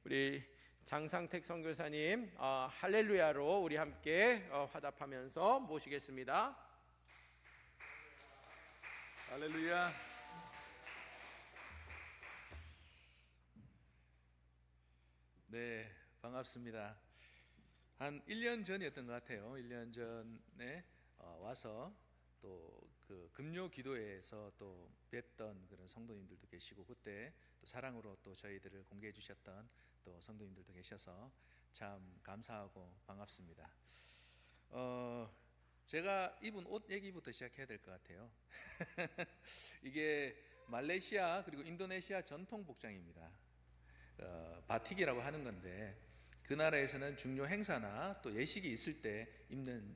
우리 장상택 선교사님 할렐루야로 우리 함께 화답하면서 모시겠습니다. 할렐루야. 네, 반갑습니다. 한 1년 전이었던 것 같아요. 1년 전에 와서 또 그 금요 기도회에서 또 뵀던 그런 성도님들도 계시고, 그때 또 사랑으로 또 저희들을 공개해 주셨던 또 성도님들도 계셔서 참 감사하고 반갑습니다. 제가 입은 옷 얘기부터 시작해야 될 것 같아요. 이게 말레이시아 그리고 인도네시아 전통 복장입니다. 바틱이라고 하는 건데, 그 나라에서는 중요 행사나 또 예식이 있을 때 입는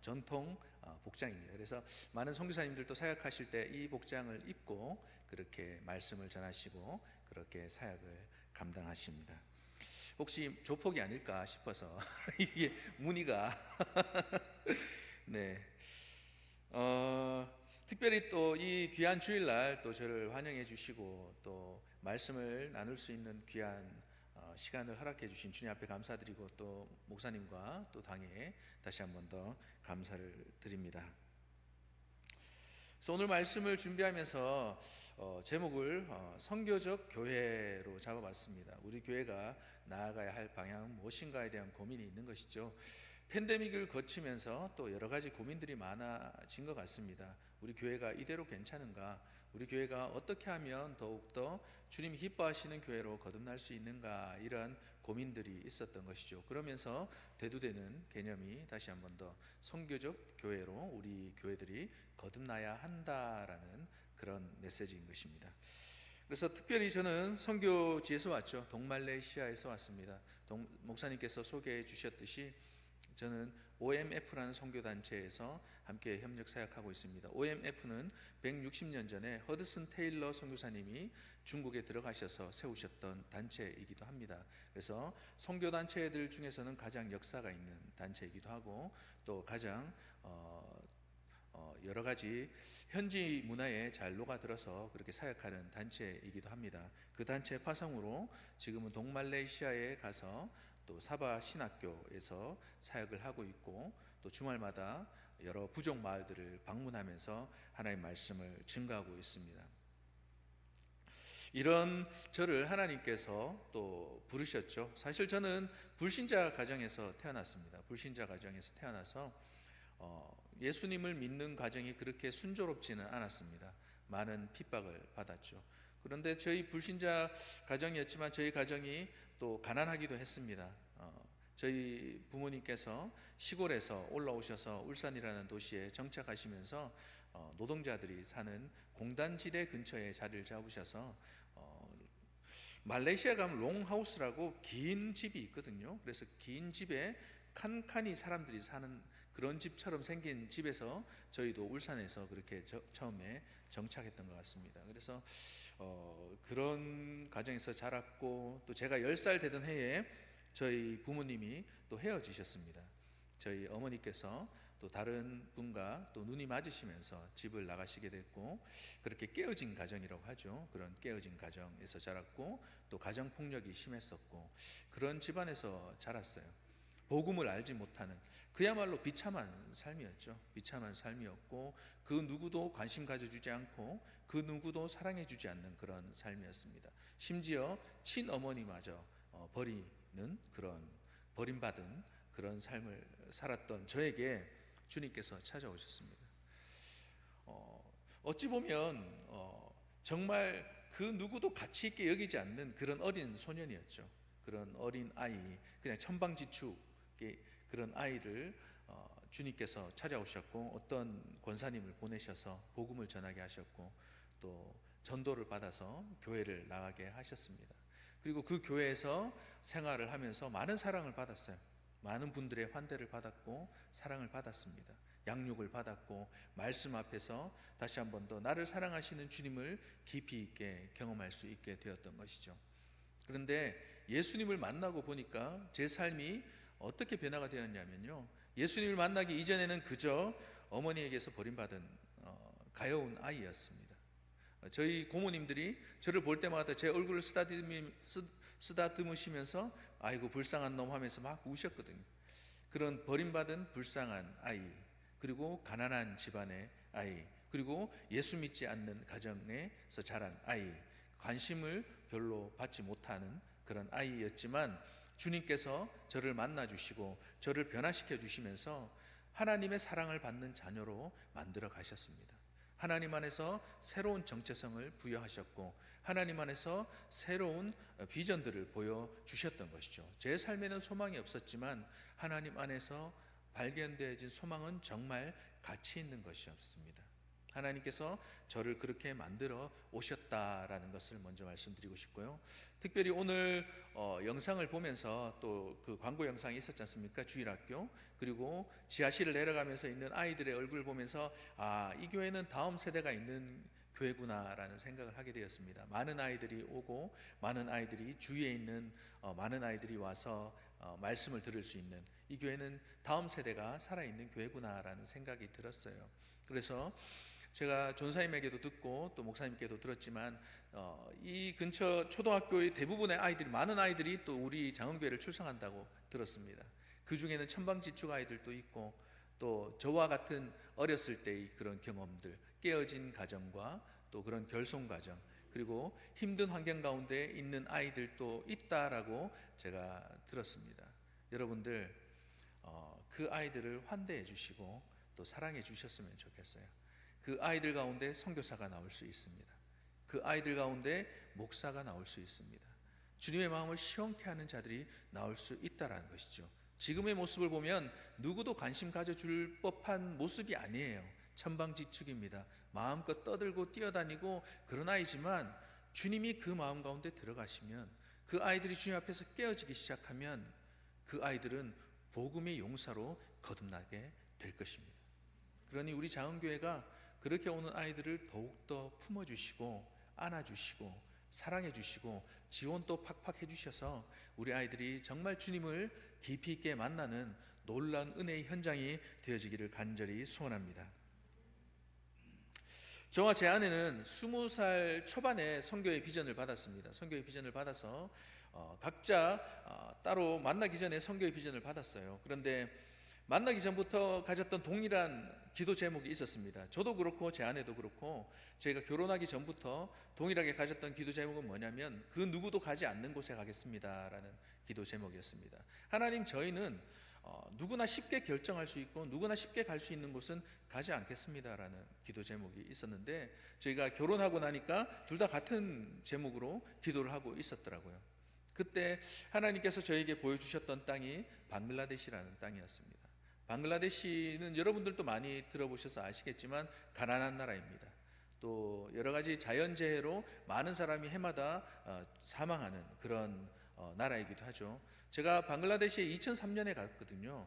전통 복장입니다. 그래서 많은 선교사님들도 사역하실 때 이 복장을 입고 그렇게 말씀을 전하시고 그렇게 사역을 감당하십니다. 혹시 조폭이 아닐까 싶어서 이게 무늬가 네. 특별히 또 이 귀한 주일날 또 저를 환영해 주시고 또 말씀을 나눌 수 있는 귀한 시간을 허락해 주신 주님 앞에 감사드리고, 또 목사님과 또 당에 다시 한 번 더 감사를 드립니다. 그래서 오늘 말씀을 준비하면서 제목을 선교적 교회로 잡아봤습니다. 우리 교회가 나아가야 할 방향은 무엇인가에 대한 고민이 있는 것이죠. 팬데믹을 거치면서 또 여러 가지 고민들이 많아진 것 같습니다. 우리 교회가 이대로 괜찮은가? 우리 교회가 어떻게 하면 더욱더 주님이 기뻐하시는 교회로 거듭날 수 있는가? 이런 고민들이 있었던 것이죠. 그러면서 대두되는 개념이 다시 한 번 더 선교적 교회로 우리 교회들이 거듭나야 한다라는 그런 메시지인 것입니다. 그래서 특별히 저는 선교지에서 왔죠. 동말레이시아에서 왔습니다. 목사님께서 소개해 주셨듯이 저는 OMF라는 선교단체에서 함께 협력 사역하고 있습니다. OMF는 160년 전에 허드슨 테일러 선교사님이 중국에 들어가셔서 세우셨던 단체이기도 합니다. 그래서 선교단체들 중에서는 가장 역사가 있는 단체이기도 하고, 또 가장 여러 가지 현지 문화에 잘 녹아들어서 그렇게 사역하는 단체이기도 합니다. 그 단체 파송으로 지금은 동말레이시아에 가서 또 사바 신학교에서 사역을 하고 있고, 또 주말마다 여러 부족 마을들을 방문하면서 하나님의 말씀을 증거하고 있습니다. 이런 저를 하나님께서 또 부르셨죠. 사실 저는 불신자 가정에서 태어났습니다. 불신자 가정에서 태어나서 예수님을 믿는 과정이 그렇게 순조롭지는 않았습니다. 많은 핍박을 받았죠. 그런데 저희 불신자 가정이었지만 저희 가정이 또 가난하기도 했습니다. 저희 부모님께서 시골에서 올라오셔서 울산이라는 도시에 정착하시면서 노동자들이 사는 공단지대 근처에 자리를 잡으셔서 말레이시아 가면 롱하우스라고 긴 집이 있거든요. 그래서 긴 집에 칸칸이 사람들이 사는 그런 집처럼 생긴 집에서 저희도 울산에서 그렇게 처음에 정착했던 것 같습니다. 그래서 그런 가정에서 자랐고, 또 제가 10살 되던 해에 저희 부모님이 또 헤어지셨습니다. 저희 어머니께서 또 다른 분과 또 눈이 맞으시면서 집을 나가시게 됐고, 그렇게 깨어진 가정이라고 하죠. 그런 깨어진 가정에서 자랐고, 또 가정폭력이 심했었고, 그런 집안에서 자랐어요. 복음을 알지 못하는 그야말로 비참한 삶이었죠. 비참한 삶이었고, 그 누구도 관심 가져주지 않고 그 누구도 사랑해주지 않는 그런 삶이었습니다. 심지어 친어머니마저 버리는 그런 버림받은 그런 삶을 살았던 저에게 주님께서 찾아오셨습니다. 어찌 보면 정말 그 누구도 가치 있게 여기지 않는 그런 어린 소년이었죠. 그런 어린 아이, 그냥 천방지축의 그런 아이를 주님께서 찾아오셨고, 어떤 권사님을 보내셔서 복음을 전하게 하셨고, 또 전도를 받아서 교회를 나가게 하셨습니다. 그리고 그 교회에서 생활을 하면서 많은 사랑을 받았어요. 많은 분들의 환대를 받았고 사랑을 받았습니다. 양육을 받았고, 말씀 앞에서 다시 한 번 더 나를 사랑하시는 주님을 깊이 있게 경험할 수 있게 되었던 것이죠. 그런데 예수님을 만나고 보니까 제 삶이 어떻게 변화가 되었냐면요, 예수님을 만나기 이전에는 그저 어머니에게서 버림받은 가여운 아이였습니다. 저희 고모님들이 저를 볼 때마다 제 얼굴을 쓰다듬으시면서 아이고 불쌍한 놈 하면서 막 우셨거든요. 그런 버림받은 불쌍한 아이, 그리고 가난한 집안의 아이, 그리고 예수 믿지 않는 가정에서 자란 아이, 관심을 별로 받지 못하는 그런 아이였지만 주님께서 저를 만나 주시고 저를 변화시켜 주시면서 하나님의 사랑을 받는 자녀로 만들어 가셨습니다. 하나님 안에서 새로운 정체성을 부여하셨고 하나님 안에서 새로운 비전들을 보여주셨던 것이죠. 제 삶에는 소망이 없었지만 하나님 안에서 발견되어진 소망은 정말 가치 있는 것이었습니다. 하나님께서 저를 그렇게 만들어 오셨다라는 것을 먼저 말씀드리고 싶고요. 특별히 오늘 영상을 보면서 또 그 광고 영상이 있었지 않습니까? 주일학교, 그리고 지하실을 내려가면서 있는 아이들의 얼굴을 보면서 이 교회는 다음 세대가 있는 교회구나라는 생각을 하게 되었습니다. 많은 아이들이 오고 많은 아이들이 주위에 있는 많은 아이들이 와서 말씀을 들을 수 있는 이 교회는 다음 세대가 살아있는 교회구나라는 생각이 들었어요. 그래서 제가 전사님에게도 듣고 또 목사님께도 들었지만 이 근처 초등학교의 대부분의 아이들이, 많은 아이들이 또 우리 장흥교회를 출석한다고 들었습니다. 그 중에는 천방지축 아이들도 있고 또 저와 같은 어렸을 때의 그런 경험들, 깨어진 가정과 또 그런 결손 가정, 그리고 힘든 환경 가운데 있는 아이들도 있다라고 제가 들었습니다. 여러분들 그 아이들을 환대해 주시고 또 사랑해 주셨으면 좋겠어요. 그 아이들 가운데 선교사가 나올 수 있습니다. 그 아이들 가운데 목사가 나올 수 있습니다. 주님의 마음을 시원케 하는 자들이 나올 수 있다라는 것이죠. 지금의 모습을 보면 누구도 관심 가져줄 법한 모습이 아니에요. 천방지축입니다. 마음껏 떠들고 뛰어다니고 그런 아이지만 주님이 그 마음 가운데 들어가시면, 그 아이들이 주님 앞에서 깨어지기 시작하면 그 아이들은 복음의 용사로 거듭나게 될 것입니다. 그러니 우리 장흥교회가 그렇게 오는 아이들을 더욱더 품어주시고 안아주시고 사랑해주시고 지원도 팍팍 해주셔서 우리 아이들이 정말 주님을 깊이 있게 만나는 놀라운 은혜의 현장이 되어지기를 간절히 소원합니다. 저와 제 아내는 20살 초반에 선교의 비전을 받았습니다. 선교의 비전을 받아서 각자 따로 만나기 전에 선교의 비전을 받았어요. 그런데 만나기 전부터 가졌던 동일한 기도 제목이 있었습니다. 저도 그렇고 제 아내도 그렇고 저희가 결혼하기 전부터 동일하게 가졌던 기도 제목은 뭐냐면 그 누구도 가지 않는 곳에 가겠습니다 라는 기도 제목이었습니다. 하나님, 저희는 누구나 쉽게 결정할 수 있고 누구나 쉽게 갈 수 있는 곳은 가지 않겠습니다 라는 기도 제목이 있었는데, 저희가 결혼하고 나니까 둘 다 같은 제목으로 기도를 하고 있었더라고요. 그때 하나님께서 저에게 보여주셨던 땅이 방글라데시라는 땅이었습니다. 방글라데시는 여러분들도 많이 들어보셔서 아시겠지만 가난한 나라입니다. 또 여러 가지 자연재해로 많은 사람이 해마다 사망하는 그런 나라이기도 하죠. 제가 방글라데시에 2003년에 갔거든요.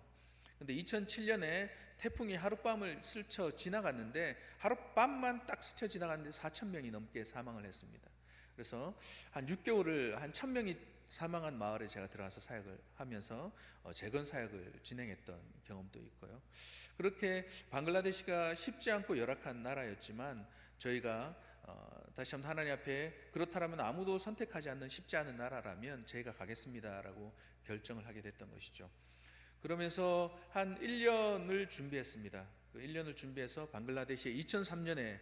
근데 2007년에 태풍이 하룻밤을 스쳐 지나갔는데 하룻밤만 딱 스쳐 지나갔는데 4,000명이 넘게 사망을 했습니다. 그래서 한 6개월을 한 1,000명이 사망한 마을에 제가 들어가서 사역을 하면서 재건 사역을 진행했던 경험도 있고요. 그렇게 방글라데시가 쉽지 않고 열악한 나라였지만 저희가 다시 한번 하나님 앞에 그렇다면 아무도 선택하지 않는 쉽지 않은 나라라면 저희가 가겠습니다라고 결정을 하게 됐던 것이죠. 그러면서 한 1년을 준비했습니다. 그 1년을 준비해서 방글라데시에 2003년에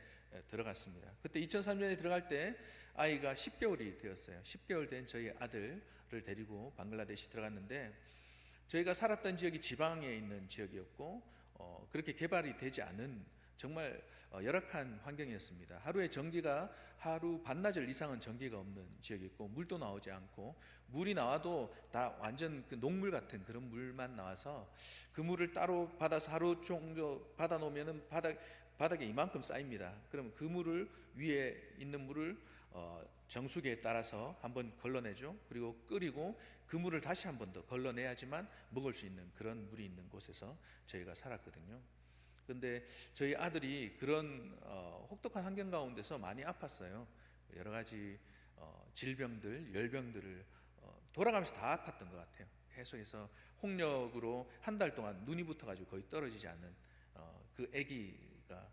들어갔습니다. 그때 2003년에 들어갈 때 아이가 10개월이 되었어요. 10개월 된 저희 아들을 데리고 방글라데시 들어갔는데, 저희가 살았던 지역이 지방에 있는 지역이었고 그렇게 개발이 되지 않은 정말 열악한 환경이었습니다. 하루에 전기가 하루 반나절 이상은 전기가 없는 지역이었고 물도 나오지 않고, 물이 나와도 다 완전 그 녹물 같은 그런 물만 나와서 그 물을 따로 받아서 하루 정도 받아 놓으면은 바닥에 이만큼 쌓입니다. 그러면 그 물을, 위에 있는 물을 정수기에 따라서 한번 걸러내죠. 그리고 끓이고 그 물을 다시 한 번 더 걸러내야지만 먹을 수 있는 그런 물이 있는 곳에서 저희가 살았거든요. 그런데 저희 아들이 그런 혹독한 환경 가운데서 많이 아팠어요. 여러 가지 질병들, 열병들을 돌아가면서 다 아팠던 것 같아요. 계속해서 홍역으로 한 달 동안 눈이 붙어가지고 거의 떨어지지 않는 그 아기가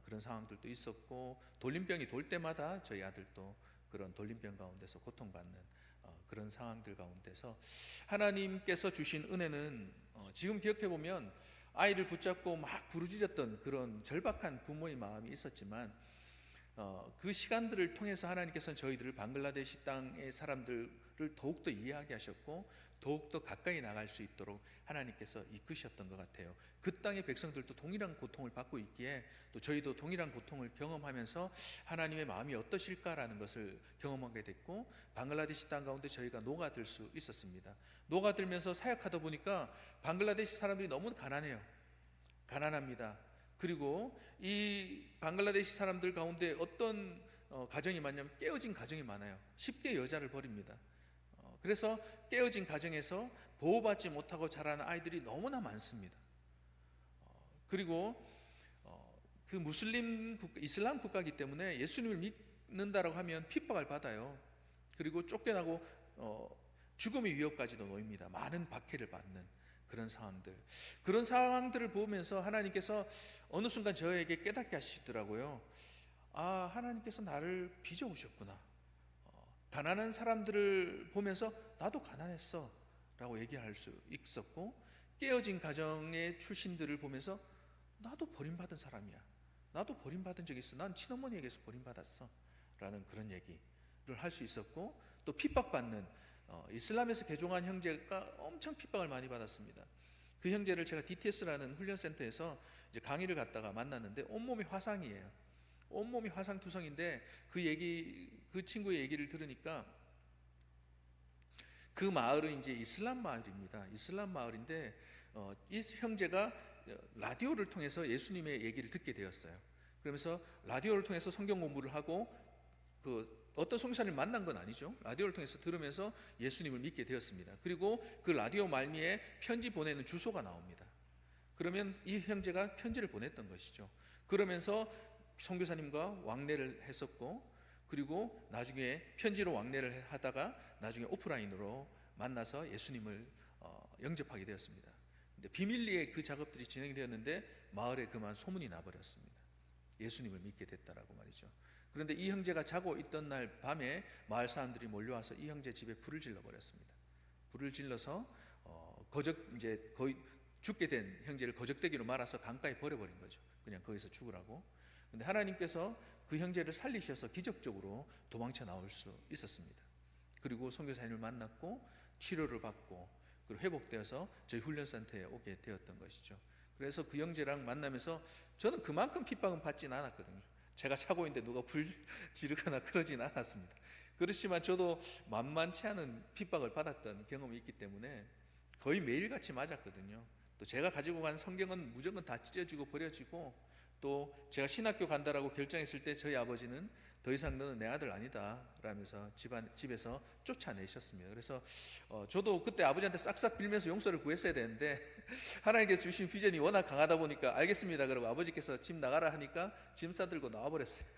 그런 상황들도 있었고, 돌림병이 돌 때마다 저희 아들도 그런 돌림병 가운데서 고통받는 그런 상황들 가운데서 하나님께서 주신 은혜는 지금 기억해 보면 아이를 붙잡고 막 부르짖었던 그런 절박한 부모의 마음이 있었지만 그 시간들을 통해서 하나님께서는 저희들을 방글라데시 땅의 사람들을 더욱더 이해하게 하셨고 더욱더 가까이 나갈 수 있도록 하나님께서 이끄셨던 것 같아요. 그 땅의 백성들도 동일한 고통을 받고 있기에 또 저희도 동일한 고통을 경험하면서 하나님의 마음이 어떠실까라는 것을 경험하게 됐고 방글라데시 땅 가운데 저희가 녹아들 수 있었습니다. 녹아들면서 사역하다 보니까 방글라데시 사람들이 너무 가난합니다. 그리고 이 방글라데시 사람들 가운데 어떤 가정이 많냐면 깨어진 가정이 많아요. 쉽게 여자를 버립니다. 그래서 깨어진 가정에서 보호받지 못하고 자라는 아이들이 너무나 많습니다. 그리고 그 이슬람 국가이기 때문에 예수님을 믿는다라고 하면 핍박을 받아요. 그리고 쫓겨나고 죽음의 위협까지도 놓입니다. 많은 박해를 받는 그런 상황들을 보면서 하나님께서 어느 순간 저에게 깨닫게 하시더라고요. 아, 하나님께서 나를 빚어오셨구나. 가난한 사람들을 보면서 나도 가난했어 라고 얘기할 수 있었고, 깨어진 가정의 출신들을 보면서 나도 버림받은 사람이야, 나도 버림받은 적이 있어, 난 친어머니에게서 버림받았어 라는 그런 얘기를 할 수 있었고, 또 핍박받는 이슬람에서 개종한 형제가 엄청 핍박을 많이 받았습니다. 그 형제를 제가 DTS라는 훈련센터에서 이제 강의를 갔다가 만났는데 온몸이 화상이에요. 온몸이 화상투성인데 그 친구의 얘기를 들으니까 그 마을은 이제 이슬람 마을입니다. 이슬람 마을인데 이 형제가 라디오를 통해서 예수님의 얘기를 듣게 되었어요. 그러면서 라디오를 통해서 성경 공부를 하고 어떤 성사를 만난 건 아니죠. 라디오를 통해서 들으면서 예수님을 믿게 되었습니다. 그리고 그 라디오 말미에 편지 보내는 주소가 나옵니다. 그러면 이 형제가 편지를 보냈던 것이죠. 그러면서 선교사님과 왕래를 했었고, 그리고 나중에 편지로 왕래를 하다가 나중에 오프라인으로 만나서 예수님을 영접하게 되었습니다. 근데 비밀리에 그 작업들이 진행되었는데 마을에 그만 소문이 나버렸습니다. 예수님을 믿게 됐다라고 말이죠. 그런데 이 형제가 자고 있던 날 밤에 마을 사람들이 몰려와서 이 형제 집에 불을 질러 버렸습니다. 불을 질러서 이제 거의 죽게 된 형제를 거적대기로 말아서 강가에 버려버린 거죠. 그냥 거기서 죽으라고. 근데 하나님께서 그 형제를 살리셔서 기적적으로 도망쳐 나올 수 있었습니다. 그리고 선교사님을 만났고 치료를 받고 그리고 회복되어서 저희 훈련센터에 오게 되었던 것이죠. 그래서 그 형제랑 만나면서 저는 그만큼 핍박은 받지는 않았거든요. 제가 자고 있는데 누가 불 지르거나 그러진 않았습니다. 그렇지만 저도 만만치 않은 핍박을 받았던 경험이 있기 때문에 거의 매일같이 맞았거든요. 또 제가 가지고 간 성경은 무조건 다 찢어지고 버려지고, 또 제가 신학교 간다라고 결정했을 때 저희 아버지는 더 이상 너는 내 아들 아니다 라면서 집에서 쫓아내셨습니다. 그래서 저도 그때 아버지한테 싹싹 빌면서 용서를 구했어야 되는데 하나님께서 주신 비전이 워낙 강하다 보니까 알겠습니다 그러고 아버지께서 집 나가라 하니까 짐 싸들고 나와버렸어요.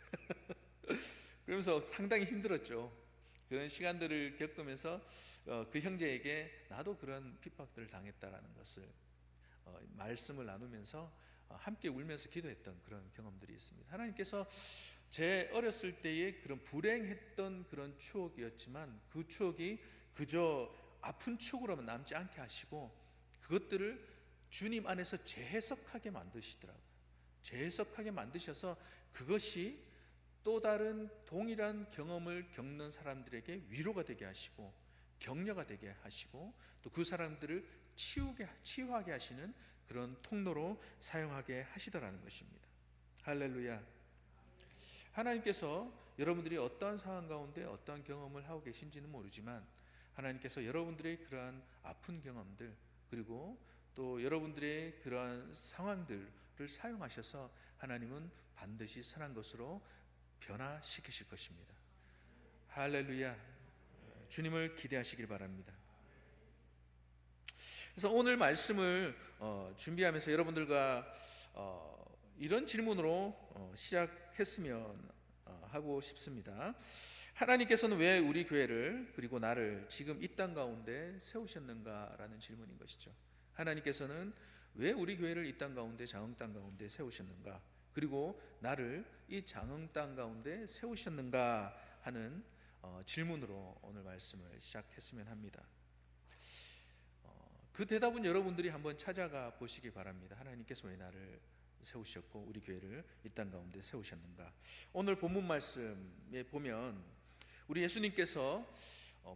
그러면서 상당히 힘들었죠. 그런 시간들을 겪으면서 그 형제에게 나도 그런 핍박들을 당했다라는 것을 말씀을 나누면서 함께 울면서 기도했던 그런 경험들이 있습니다. 하나님께서 제 어렸을 때의 그런 불행했던 그런 추억이었지만 그 추억이 그저 아픈 추억으로만 남지 않게 하시고 그것들을 주님 안에서 재해석하게 만드시더라고요. 재해석하게 만드셔서 그것이 또 다른 동일한 경험을 겪는 사람들에게 위로가 되게 하시고 격려가 되게 하시고 또 그 사람들을 치유하게 하시는 그런 통로로 사용하게 하시더라는 것입니다. 할렐루야. 하나님께서 여러분들이 어떠한 상황 가운데 어떠한 경험을 하고 계신지는 모르지만 하나님께서 여러분들의 그러한 아픈 경험들 그리고 또 여러분들의 그러한 상황들을 사용하셔서 하나님은 반드시 선한 것으로 변화시키실 것입니다. 할렐루야. 주님을 기대하시길 바랍니다. 그래서 오늘 말씀을 준비하면서 여러분들과 이런 질문으로 시작했으면 하고 싶습니다. 하나님께서는 왜 우리 교회를 그리고 나를 지금 이 땅 가운데 세우셨는가라는 질문인 것이죠. 하나님께서는 왜 우리 교회를 이 땅 가운데 장흥 땅 가운데 세우셨는가, 그리고 나를 이 장흥 땅 가운데 세우셨는가 하는 질문으로 오늘 말씀을 시작했으면 합니다. 그 대답은 여러분들이 한번 찾아가 보시기 바랍니다. 하나님께서 왜 나를 세우셨고 우리 교회를 이 땅 가운데 세우셨는가? 오늘 본문 말씀에 보면 우리 예수님께서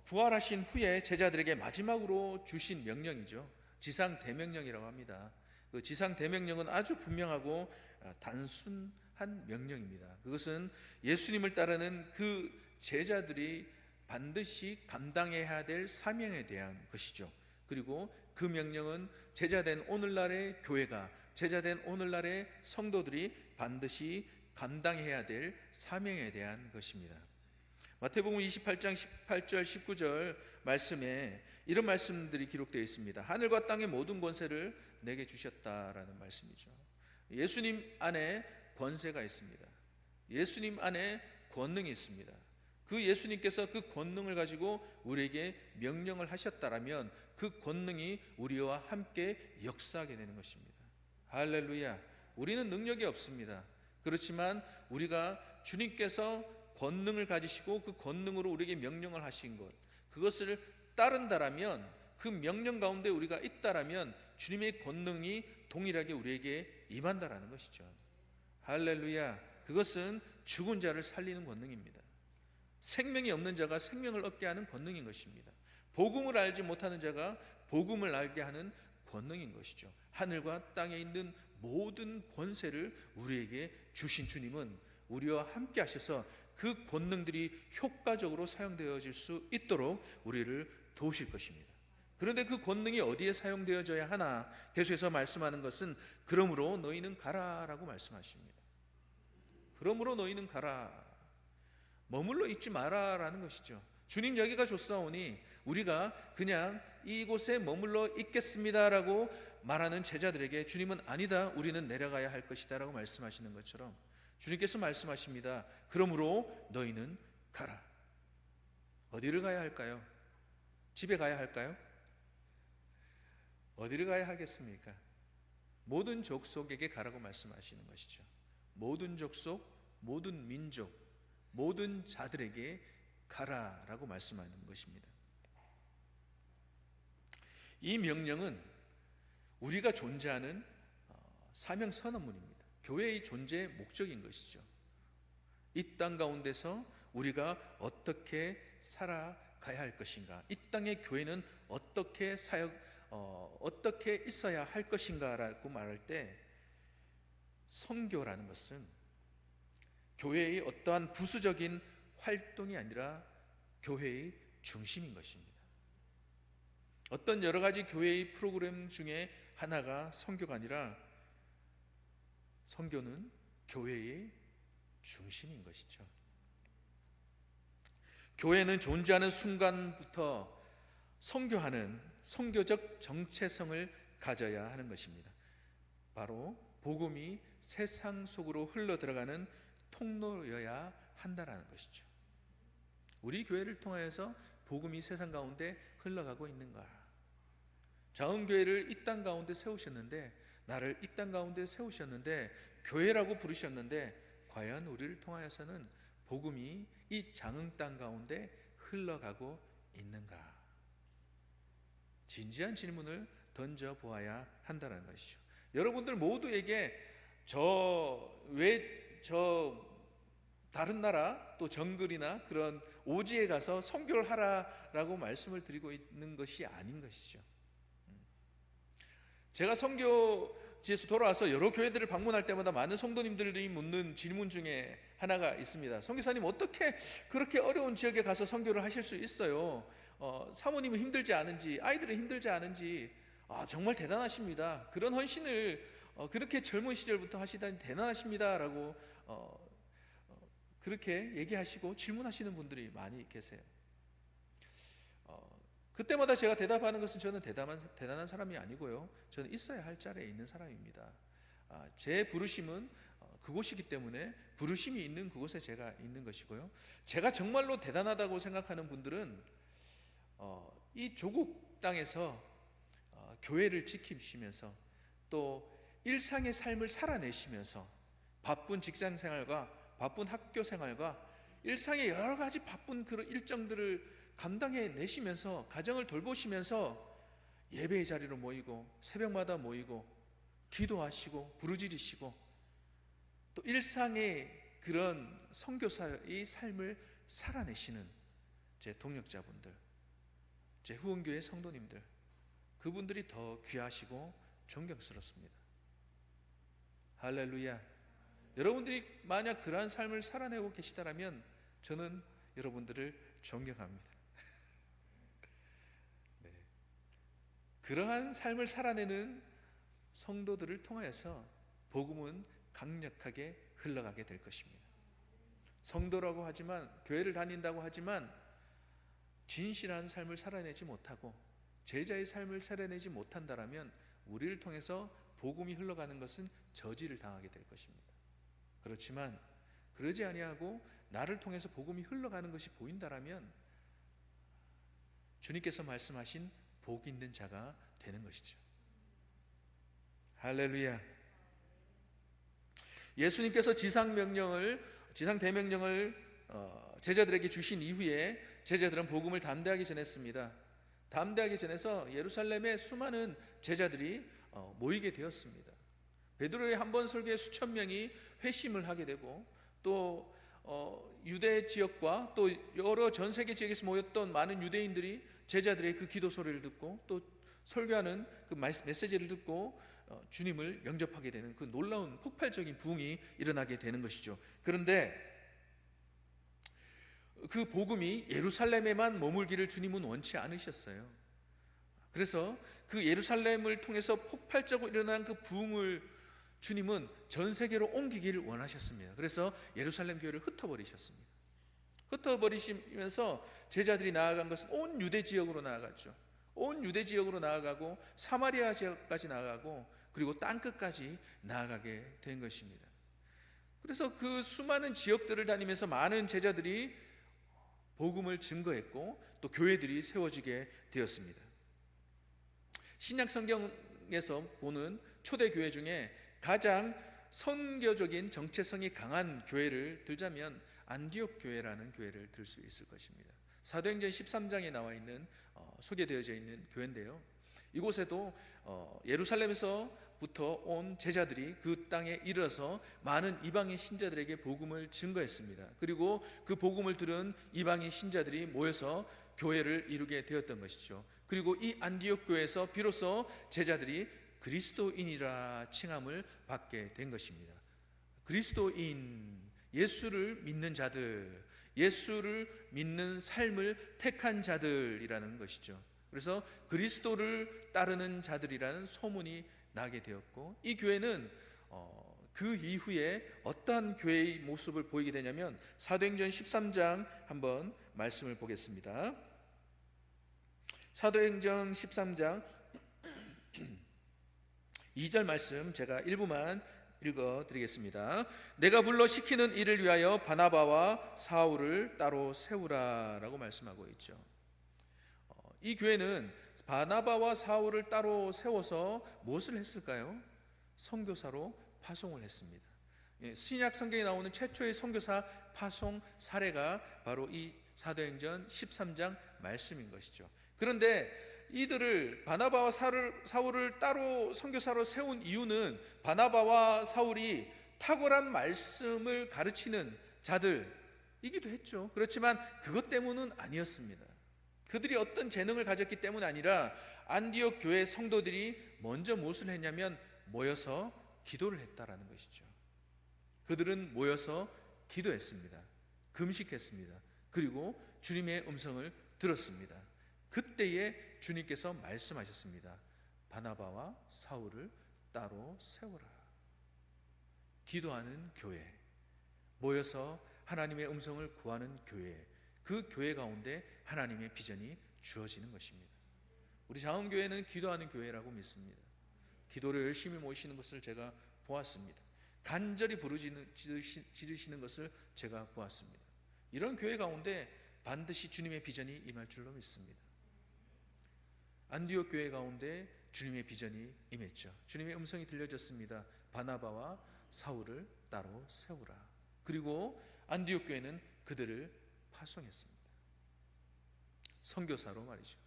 부활하신 후에 제자들에게 마지막으로 주신 명령이죠. 지상 대명령이라고 합니다. 그 지상 대명령은 아주 분명하고 단순한 명령입니다. 그것은 예수님을 따르는 그 제자들이 반드시 감당해야 될 사명에 대한 것이죠. 그리고 그 명령은 제자된 오늘날의 교회가, 제자된 오늘날의 성도들이 반드시 감당해야 될 사명에 대한 것입니다. 마태복음 28장 18절 19절 말씀에 이런 말씀들이 기록되어 있습니다. 하늘과 땅의 모든 권세를 내게 주셨다라는 말씀이죠. 예수님 안에 권세가 있습니다. 예수님 안에 권능이 있습니다. 그 예수님께서 그 권능을 가지고 우리에게 명령을 하셨다라면 그 권능이 우리와 함께 역사하게 되는 것입니다. 할렐루야. 우리는 능력이 없습니다. 그렇지만 우리가 주님께서 권능을 가지시고 그 권능으로 우리에게 명령을 하신 것, 그것을 따른다라면, 그 명령 가운데 우리가 있다라면 주님의 권능이 동일하게 우리에게 임한다라는 것이죠. 할렐루야. 그것은 죽은 자를 살리는 권능입니다. 생명이 없는 자가 생명을 얻게 하는 권능인 것입니다. 복음을 알지 못하는 자가 복음을 알게 하는 권능인 것이죠. 하늘과 땅에 있는 모든 권세를 우리에게 주신 주님은 우리와 함께 하셔서 그 권능들이 효과적으로 사용되어질 수 있도록 우리를 도우실 것입니다. 그런데 그 권능이 어디에 사용되어져야 하나? 계속해서 말씀하는 것은 그러므로 너희는 가라라고 말씀하십니다. 그러므로 너희는 가라. 머물러 있지 마라라는 것이죠. 주님 여기가 좋사오니 우리가 그냥 이곳에 머물러 있겠습니다라고 말하는 제자들에게 주님은 아니다, 우리는 내려가야 할 것이다 라고 말씀하시는 것처럼 주님께서 말씀하십니다. 그러므로 너희는 가라. 어디를 가야 할까요? 집에 가야 할까요? 어디를 가야 하겠습니까? 모든 족속에게 가라고 말씀하시는 것이죠. 모든 족속, 모든 민족, 모든 자들에게 가라라고 말씀하는 것입니다. 이 명령은 우리가 존재하는 사명 선언문입니다. 교회의 존재의 목적인 것이죠. 이 땅 가운데서 우리가 어떻게 살아가야 할 것인가, 이 땅의 교회는 어떻게 있어야 할 것인가라고 말할 때, 선교라는 것은 교회의 어떠한 부수적인 활동이 아니라 교회의 중심인 것입니다. 어떤 여러 가지 교회의 프로그램 중에 하나가 선교가 아니라 선교는 교회의 중심인 것이죠. 교회는 존재하는 순간부터 선교하는 선교적 정체성을 가져야 하는 것입니다. 바로 복음이 세상 속으로 흘러 들어가는 통로여야 한다라는 것이죠. 우리 교회를 통하여서 복음이 세상 가운데 흘러가고 있는가? 자원교회를 이 땅 가운데 세우셨는데, 나를 이 땅 가운데 세우셨는데, 교회라고 부르셨는데, 과연 우리를 통하여서는 복음이 이 장흥 땅 가운데 흘러가고 있는가? 진지한 질문을 던져보아야 한다는 것이죠. 여러분들 모두에게 다른 나라 또 정글이나 그런 오지에 가서 선교를 하라라고 말씀을 드리고 있는 것이 아닌 것이죠. 제가 선교지에서 돌아와서 여러 교회들을 방문할 때마다 많은 성도님들이 묻는 질문 중에 하나가 있습니다. 선교사님, 어떻게 그렇게 어려운 지역에 가서 선교를 하실 수 있어요? 사모님은 힘들지 않은지, 아이들은 힘들지 않은지. 정말 대단하십니다. 그런 헌신을 그렇게 젊은 시절부터 하시다니 대단하십니다라고 그렇게 얘기하시고 질문하시는 분들이 많이 계세요. 그때마다 제가 대답하는 것은 저는 대단한 사람이 아니고요, 저는 있어야 할 자리에 있는 사람입니다. 제 부르심은 그곳이기 때문에 부르심이 있는 그곳에 제가 있는 것이고요, 제가 정말로 대단하다고 생각하는 분들은 이 조국 땅에서 교회를 지키시면서 또 일상의 삶을 살아내시면서 바쁜 직장 생활과 바쁜 학교 생활과 일상의 여러 가지 바쁜 그런 일정들을 감당해 내시면서 가정을 돌보시면서 예배의 자리로 모이고 새벽마다 모이고 기도하시고 부르짖으시고 또 일상의 그런 선교사의 삶을 살아내시는 제 동역자분들, 제 후원교회 성도님들, 그분들이 더 귀하시고 존경스럽습니다. 할렐루야. 여러분들이 만약 그러한 삶을 살아내고 계시다면 저는 여러분들을 존경합니다. 네. 그러한 삶을 살아내는 성도들을 통하여서 복음은 강력하게 흘러가게 될 것입니다. 성도라고 하지만, 교회를 다닌다고 하지만 진실한 삶을 살아내지 못하고 제자의 삶을 살아내지 못한다면 우리를 통해서 복음이 흘러가는 것은 저지를 당하게 될 것입니다. 그렇지만 그러지 아니하고 나를 통해서 복음이 흘러가는 것이 보인다면 주님께서 말씀하신 복 있는 자가 되는 것이죠. 할렐루야. 예수님께서 지상 대명령을 제자들에게 주신 이후에 제자들은 복음을 담대하게 전했습니다. 담대하게 전해서 예루살렘에 수많은 제자들이 모이게 되었습니다. 베드로의 한 번 설교에 수천 명이 회심을 하게 되고 또 유대 지역과 또 여러 전 세계 지역에서 모였던 많은 유대인들이 제자들의 그 기도 소리를 듣고 또 설교하는 그 메시지를 듣고 주님을 영접하게 되는 그 놀라운 폭발적인 부흥이 일어나게 되는 것이죠. 그런데 그 복음이 예루살렘에만 머물기를 주님은 원치 않으셨어요. 그래서 그 예루살렘을 통해서 폭발적으로 일어난 그 부흥을 주님은 전 세계로 옮기기를 원하셨습니다. 그래서 예루살렘 교회를 흩어버리셨습니다. 흩어버리시면서 제자들이 나아간 것은 온 유대 지역으로 나아갔죠. 온 유대 지역으로 나아가고 사마리아 지역까지 나아가고 그리고 땅끝까지 나아가게 된 것입니다. 그래서 그 수많은 지역들을 다니면서 많은 제자들이 복음을 증거했고 또 교회들이 세워지게 되었습니다. 신약 성경에서 보는 초대 교회 중에 가장 선교적인 정체성이 강한 교회를 들자면 안디옥 교회라는 교회를 들 수 있을 것입니다. 사도행전 13장에 나와 있는 소개되어져 있는 교회인데요. 이곳에도 예루살렘에서부터 온 제자들이 그 땅에 이르러서 많은 이방인 신자들에게 복음을 증거했습니다. 그리고 그 복음을 들은 이방인 신자들이 모여서 교회를 이루게 되었던 것이죠. 그리고 이 안디옥 교회에서 비로소 제자들이 그리스도인이라 칭함을 받게 된 것입니다. 그리스도인, 예수를 믿는 자들, 예수를 믿는 삶을 택한 자들이라는 것이죠. 그래서 그리스도를 따르는 자들이라는 소문이 나게 되었고, 이 교회는 그 이후에 어떠한 교회의 모습을 보이게 되냐면 사도행전 13장 한번 말씀을 보겠습니다. 사도행전 13장 2절 말씀 제가 일부만 읽어드리겠습니다. 내가 불러 시키는 일을 위하여 바나바와 사울을 따로 세우라라고 말씀하고 있죠. 이 교회는 바나바와 사울을 따로 세워서 무엇을 했을까요? 선교사로 파송을 했습니다. 신약 성경에 나오는 최초의 선교사 파송 사례가 바로 이 사도행전 13장 말씀인 것이죠. 그런데 이들을 바나바와 사울을 따로 선교사로 세운 이유는 바나바와 사울이 탁월한 말씀을 가르치는 자들이기도 했죠. 그렇지만 그것 때문은 아니었습니다. 그들이 어떤 재능을 가졌기 때문이 아니라 안디옥 교회 성도들이 먼저 무엇을 했냐면 모여서 기도를 했다라는 것이죠. 그들은 모여서 기도했습니다. 금식했습니다. 그리고 주님의 음성을 들었습니다. 그때에 주님께서 말씀하셨습니다. 바나바와 사울을 따로 세우라. 기도하는 교회, 모여서 하나님의 음성을 구하는 교회, 그 교회 가운데 하나님의 비전이 주어지는 것입니다. 우리 자원교회는 기도하는 교회라고 믿습니다. 기도를 열심히 모이시는 것을 제가 보았습니다. 간절히 부르짖으시는 것을 제가 보았습니다. 이런 교회 가운데 반드시 주님의 비전이 임할 줄로 믿습니다. 안디옥 교회 가운데 주님의 비전이 임했죠. 주님의 음성이 들려졌습니다. 바나바와 사울을 따로 세우라. 그리고 안디옥 교회는 그들을 파송했습니다. 선교사로 말이죠.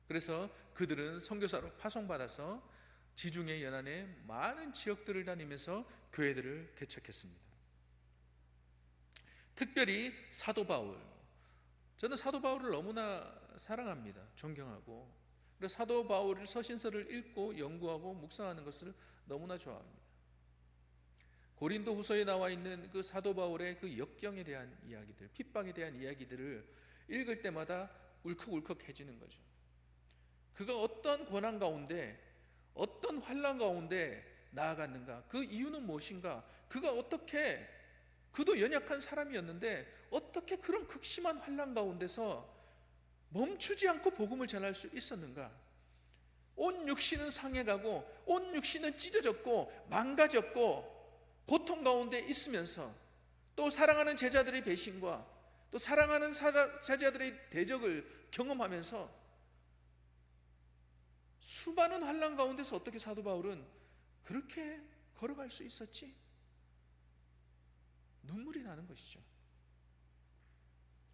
그래서 그들은 선교사로 파송받아서 지중해 연안의 많은 지역들을 다니면서 교회들을 개척했습니다. 특별히 사도 바울, 저는 사도 바울을 너무나 사랑합니다. 존경하고, 그래서 사도 바울의 서신서를 읽고 연구하고 묵상하는 것을 너무나 좋아합니다. 고린도 후서에 나와 있는 그 사도 바울의 그 역경에 대한 이야기들, 핍박에 대한 이야기들을 읽을 때마다 울컥울컥해지는 거죠. 그가 어떤 고난 가운데, 어떤 환난 가운데 나아갔는가, 그 이유는 무엇인가, 그가 어떻게, 그도 연약한 사람이었는데 어떻게 그런 극심한 환난 가운데서 멈추지 않고 복음을 전할 수 있었는가. 온 육신은 상해가고 온 육신은 찢어졌고 망가졌고 고통 가운데 있으면서 또 사랑하는 제자들의 배신과 또 사랑하는 제자들의 대적을 경험하면서 수많은 환난 가운데서 어떻게 사도 바울은 그렇게 걸어갈 수 있었지? 눈물이 나는 것이죠.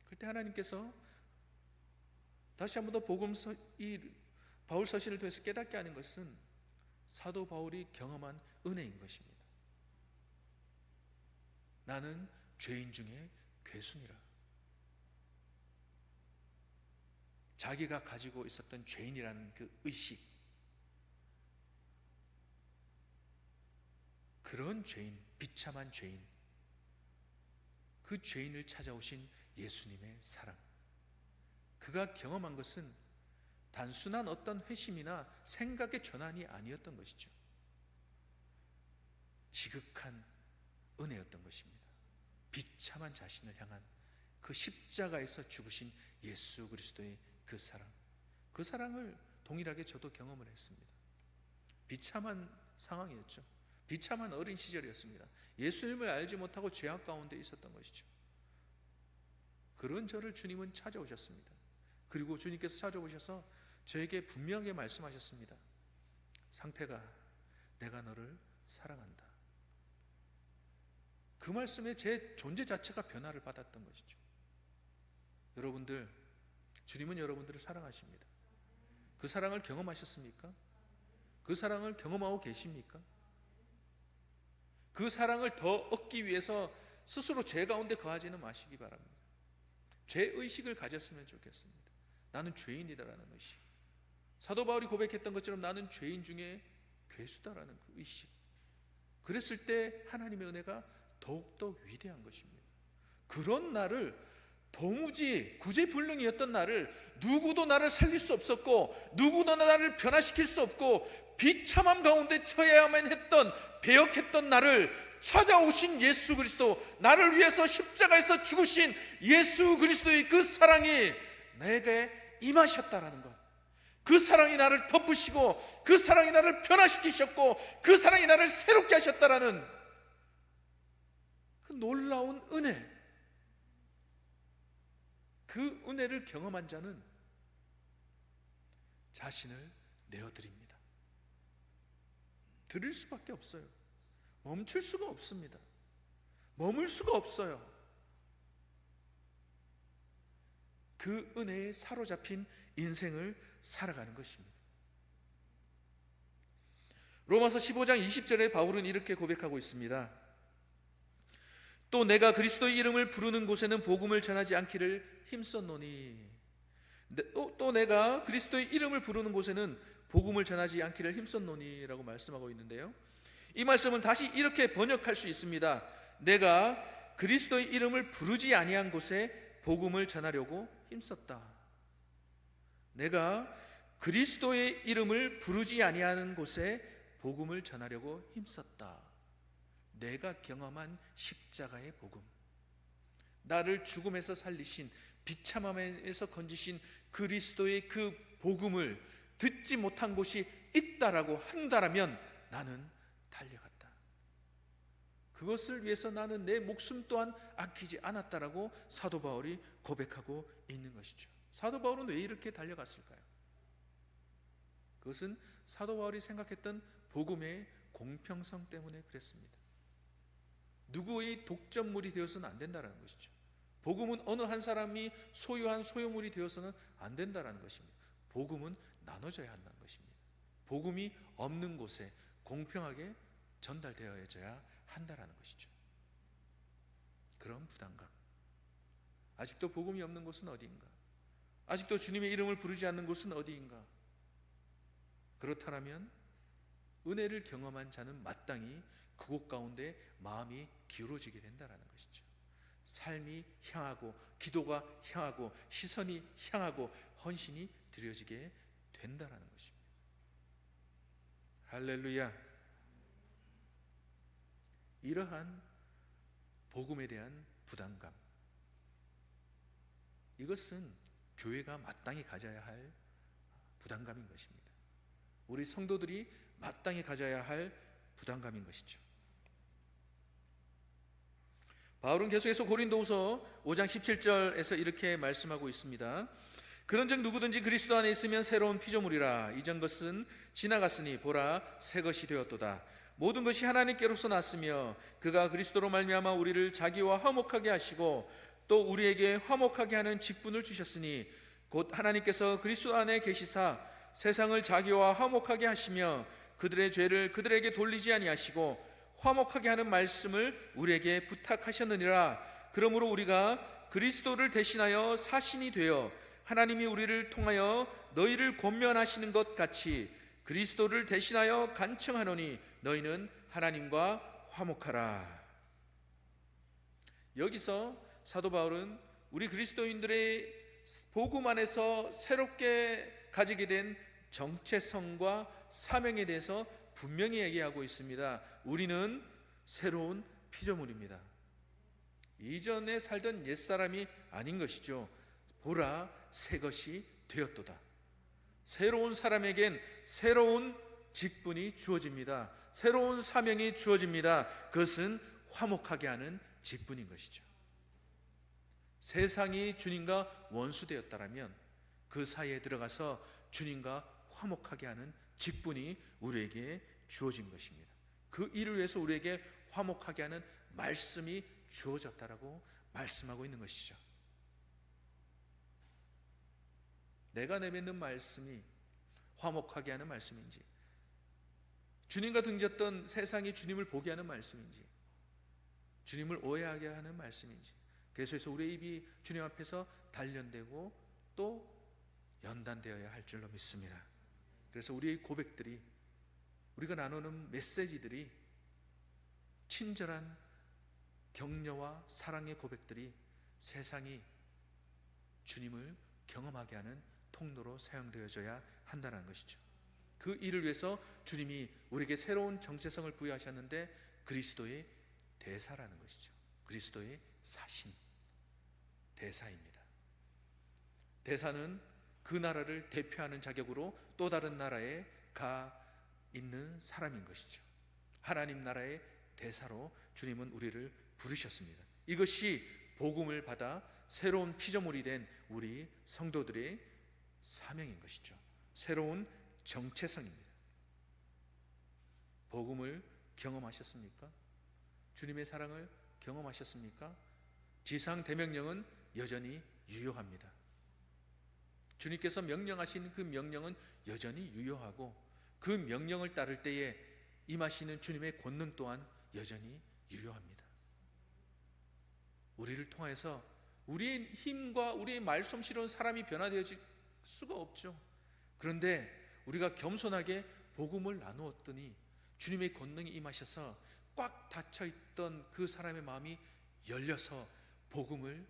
그때 하나님께서 다시 한 번 더 이 바울 서신을 통해서 깨닫게 하는 것은 사도 바울이 경험한 은혜인 것입니다. 나는 죄인 중에 괴순이라. 자기가 가지고 있었던 죄인이라는 그 의식, 그런 죄인, 비참한 죄인, 그 죄인을 찾아오신 예수님의 사랑, 그가 경험한 것은 단순한 어떤 회심이나 생각의 전환이 아니었던 것이죠. 지극한 은혜였던 것입니다. 비참한 자신을 향한 그 십자가에서 죽으신 예수 그리스도의 그 사랑, 그 사랑을 동일하게 저도 경험을 했습니다. 비참한 상황이었죠. 비참한 어린 시절이었습니다. 예수님을 알지 못하고 죄악 가운데 있었던 것이죠. 그런 저를 주님은 찾아오셨습니다. 그리고 주님께서 찾아오셔서 저에게 분명하게 말씀하셨습니다. 상태가, 내가 너를 사랑한다. 그 말씀에 제 존재 자체가 변화를 받았던 것이죠. 여러분들, 주님은 여러분들을 사랑하십니다. 그 사랑을 경험하셨습니까? 그 사랑을 경험하고 계십니까? 그 사랑을 더 얻기 위해서 스스로 죄 가운데 거하지는 마시기 바랍니다. 죄의식을 가졌으면 좋겠습니다. 나는 죄인이다라는 의식, 사도 바울이 고백했던 것처럼 나는 죄인 중에 괴수다라는 그 의식, 그랬을 때 하나님의 은혜가 더욱더 위대한 것입니다. 그런 나를, 도무지 구제불능이었던 나를, 누구도 나를 살릴 수 없었고 누구도 나를 변화시킬 수 없고 비참함 가운데 처해야만 했던, 배역했던 나를 찾아오신 예수 그리스도, 나를 위해서 십자가에서 죽으신 예수 그리스도의 그 사랑이 내게 임하셨다라는 것, 그 사랑이 나를 덮으시고 그 사랑이 나를 변화시키셨고 그 사랑이 나를 새롭게 하셨다라는 그 놀라운 은혜, 그 은혜를 경험한 자는 자신을 내어드립니다. 드릴 수밖에 없어요. 멈출 수가 없습니다. 머물 수가 없어요. 그 은혜에 사로잡힌 인생을 살아가는 것입니다. 로마서 15장 20절에 바울은 이렇게 고백하고 있습니다. 또 내가 그리스도의 이름을 부르는 곳에는 복음을 전하지 않기를 힘썼노니. 또 내가 그리스도의 이름을 부르는 곳에는 복음을 전하지 않기를 힘썼노니 라고 말씀하고 있는데요, 이 말씀은 다시 이렇게 번역할 수 있습니다. 내가 그리스도의 이름을 부르지 아니한 곳에 복음을 전하려고 힘썼다. 내가 그리스도의 이름을 부르지 아니하는 곳에 복음을 전하려고 힘썼다. 내가 경험한 십자가의 복음, 나를 죽음에서 살리신, 비참함에서 건지신 그리스도의 그 복음을 듣지 못한 곳이 있다라고 한다라면 나는 달려갔다. 그것을 위해서 나는 내 목숨 또한 아끼지 않았다라고 사도 바울이 고백하고 있는 것이죠. 사도 바울은 왜 이렇게 달려갔을까요? 그것은 사도 바울이 생각했던 복음의 공평성 때문에 그랬습니다. 누구의 독점물이 되어서는 안 된다는 것이죠. 복음은 어느 한 사람이 소유한 소유물이 되어서는 안 된다는 것입니다. 복음은 나눠져야 한다는 것입니다. 복음이 없는 곳에 공평하게 전달되어져야 한다는 것이죠. 그런 부담감. 아직도 복음이 없는 곳은 어디인가? 아직도 주님의 이름을 부르지 않는 곳은 어디인가? 그렇다면 은혜를 경험한 자는 마땅히 그곳 가운데 마음이 기울어지게 된다는 것이죠. 삶이 향하고 기도가 향하고 시선이 향하고 헌신이 드려지게 된다는 것입니다. 할렐루야. 이러한 복음에 대한 부담감, 이것은 교회가 마땅히 가져야 할 부담감인 것입니다. 우리 성도들이 마땅히 가져야 할 부담감인 것이죠. 바울은 계속해서 고린도후서 5장 17절에서 이렇게 말씀하고 있습니다. 그런즉 누구든지 그리스도 안에 있으면 새로운 피조물이라. 이전 것은 지나갔으니 보라 새 것이 되었도다. 모든 것이 하나님께로서 났으며 그가 그리스도로 말미암아 우리를 자기와 화목하게 하시고 또 우리에게 화목하게 하는 직분을 주셨으니 곧 하나님께서 그리스도 안에 계시사 세상을 자기와 화목하게 하시며 그들의 죄를 그들에게 돌리지 아니하시고 화목하게 하는 말씀을 우리에게 부탁하셨느니라. 그러므로 우리가 그리스도를 대신하여 사신이 되어 하나님이 우리를 통하여 너희를 권면하시는 것 같이 그리스도를 대신하여 간청하노니 너희는 하나님과 화목하라. 여기서 사도 바울은 우리 그리스도인들의 복음 안에서 새롭게 가지게 된 정체성과 사명에 대해서 분명히 얘기하고 있습니다. 우리는 새로운 피조물입니다. 이전에 살던 옛사람이 아닌 것이죠. 보라 새 것이 되었도다. 새로운 사람에겐 새로운 직분이 주어집니다. 새로운 사명이 주어집니다. 그것은 화목하게 하는 직분인 것이죠. 세상이 주님과 원수되었다면 그 사이에 들어가서 주님과 화목하게 하는 직분이 우리에게 주어진 것입니다. 그 일을 위해서 우리에게 화목하게 하는 말씀이 주어졌다라고 말씀하고 있는 것이죠. 내가 내뱉는 말씀이 화목하게 하는 말씀인지, 주님과 등졌던 세상이 주님을 보게 하는 말씀인지, 주님을 오해하게 하는 말씀인지, 계속해서 우리의 입이 주님 앞에서 단련되고 또 연단되어야 할 줄로 믿습니다. 그래서 우리의 고백들이, 우리가 나누는 메시지들이 친절한 격려와 사랑의 고백들이 세상이 주님을 경험하게 하는 통로로 사용되어져야 한다는 것이죠. 그 일을 위해서 주님이 우리에게 새로운 정체성을 부여하셨는데 그리스도의 대사라는 것이죠. 그리스도의 사신, 대사입니다. 대사는 그 나라를 대표하는 자격으로 또 다른 나라에 가 있는 사람인 것이죠. 하나님 나라의 대사로 주님은 우리를 부르셨습니다. 이것이 복음을 받아 새로운 피조물이 된 우리 성도들의 사명인 것이죠. 새로운 정체성입니다. 복음을 경험하셨습니까? 주님의 사랑을 경험하셨습니까? 지상 대명령은 여전히 유효합니다. 주님께서 명령하신 그 명령은 여전히 유효하고 그 명령을 따를 때에 임하시는 주님의 권능 또한 여전히 유효합니다. 우리를 통해서 우리의 힘과 우리의 말솜씨로는 사람이 변화되어질 수가 없죠. 그런데 우리가 겸손하게 복음을 나누었더니 주님의 권능이 임하셔서 꽉 닫혀있던 그 사람의 마음이 열려서 복음을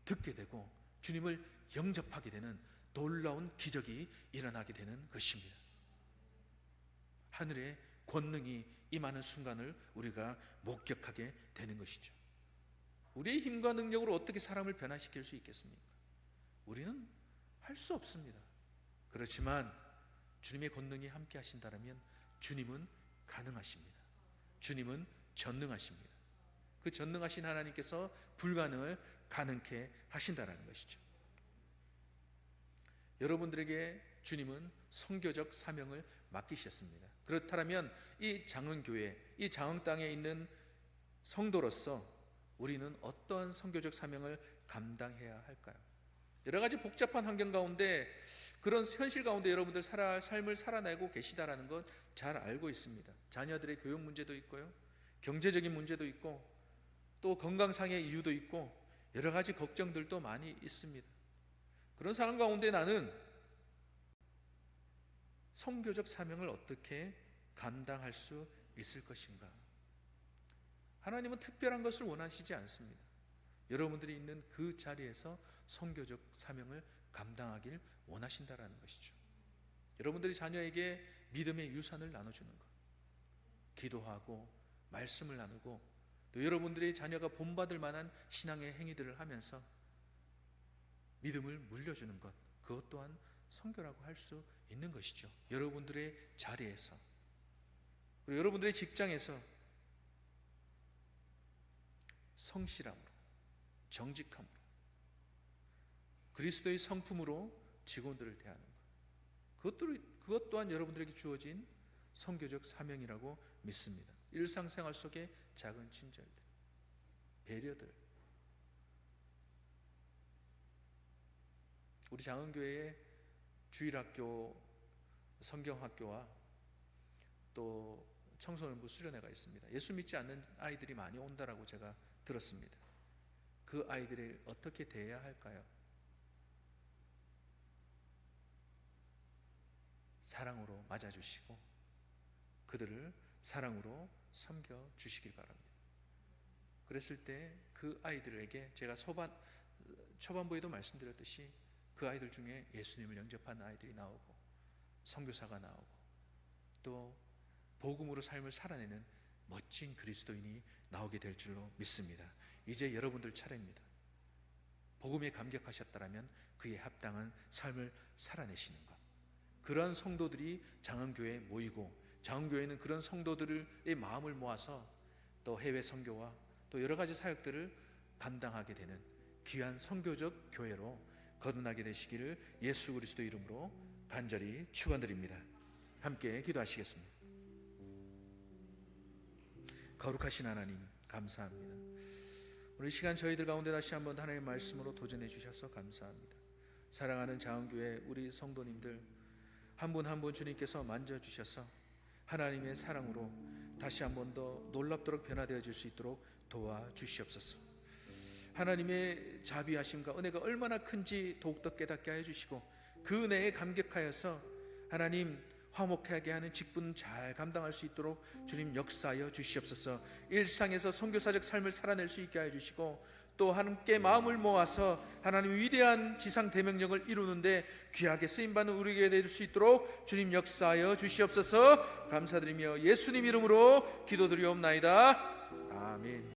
듣게 되고 주님을 영접하게 되는 놀라운 기적이 일어나게 되는 것입니다. 하늘의 권능이 임하는 순간을 우리가 목격하게 되는 것이죠. 우리의 힘과 능력으로 어떻게 사람을 변화시킬 수 있겠습니까? 우리는 할 수 없습니다. 그렇지만 주님의 권능이 함께 하신다면 주님은 가능하십니다. 주님은 전능하십니다. 그 전능하신 하나님께서 불가능을 가능케 하신다는 것이죠. 여러분들에게 주님은 선교적 사명을 맡기셨습니다. 그렇다면 이 장흥교회, 이 장흥 땅에 있는 성도로서 우리는 어떠한 선교적 사명을 감당해야 할까요? 여러 가지 복잡한 환경 가운데, 그런 현실 가운데 여러분들 삶을 살아내고 계시다라는 건 잘 알고 있습니다. 자녀들의 교육 문제도 있고요, 경제적인 문제도 있고, 또 건강상의 이유도 있고, 여러 가지 걱정들도 많이 있습니다. 그런 상황 가운데 나는 선교적 사명을 어떻게 감당할 수 있을 것인가? 하나님은 특별한 것을 원하시지 않습니다. 여러분들이 있는 그 자리에서 선교적 사명을 감당하길 원하신다라는 것이죠. 여러분들이 자녀에게 믿음의 유산을 나눠주는 것, 기도하고 말씀을 나누고, 또 여러분들의 자녀가 본받을 만한 신앙의 행위들을 하면서 믿음을 물려주는 것, 그것 또한 선교라고 할 수 있는 것이죠. 여러분들의 자리에서, 그리고 여러분들의 직장에서 성실함으로, 정직함으로, 그리스도의 성품으로 직원들을 대하는 것, 그것 또한 여러분들에게 주어진 선교적 사명이라고 믿습니다. 일상생활 속의 작은 친절들, 배려들. 우리 장흥교회에 주일학교, 성경학교와 또 청소년부 수련회가 있습니다. 예수 믿지 않는 아이들이 많이 온다라고 제가 들었습니다. 그 아이들을 어떻게 대해야 할까요? 사랑으로 맞아주시고 그들을 사랑으로 섬겨주시길 바랍니다. 그랬을 때 그 아이들에게 제가 초반부에도 말씀드렸듯이 그 아이들 중에 예수님을 영접한 아이들이 나오고, 선교사가 나오고, 또 복음으로 삶을 살아내는 멋진 그리스도인이 나오게 될 줄로 믿습니다. 이제 여러분들 차례입니다. 복음에 감격하셨다라면 그에 합당한 삶을 살아내시는 것, 그러한 성도들이 장흥교회에 모이고, 장흥교회는 그런 성도들의 마음을 모아서 또 해외 선교와 또 여러 가지 사역들을 감당하게 되는 귀한 선교적 교회로 거듭나게 되시기를 예수 그리스도 이름으로 간절히 축원드립니다. 함께 기도하시겠습니다. 거룩하신 하나님, 감사합니다. 오늘 이 시간 저희들 가운데 다시 한번 하나님의 말씀으로 도전해 주셔서 감사합니다. 사랑하는 장흥교회 우리 성도님들 한 분 한 분 주님께서 만져주셔서 하나님의 사랑으로 다시 한 번 더 놀랍도록 변화되어질 수 있도록 도와주시옵소서. 하나님의 자비하심과 은혜가 얼마나 큰지 더욱더 깨닫게 하여 주시고, 그 은혜에 감격하여서 하나님 화목하게 하는 직분 잘 감당할 수 있도록 주님 역사하여 주시옵소서. 일상에서 선교사적 삶을 살아낼 수 있게 하여 주시고, 또 함께 마음을 모아서 하나님 위대한 지상 대명령을 이루는데 귀하게 쓰임받는 우리에게 될 수 있도록 주님 역사하여 주시옵소서. 감사드리며 예수님 이름으로 기도드리옵나이다. 아멘.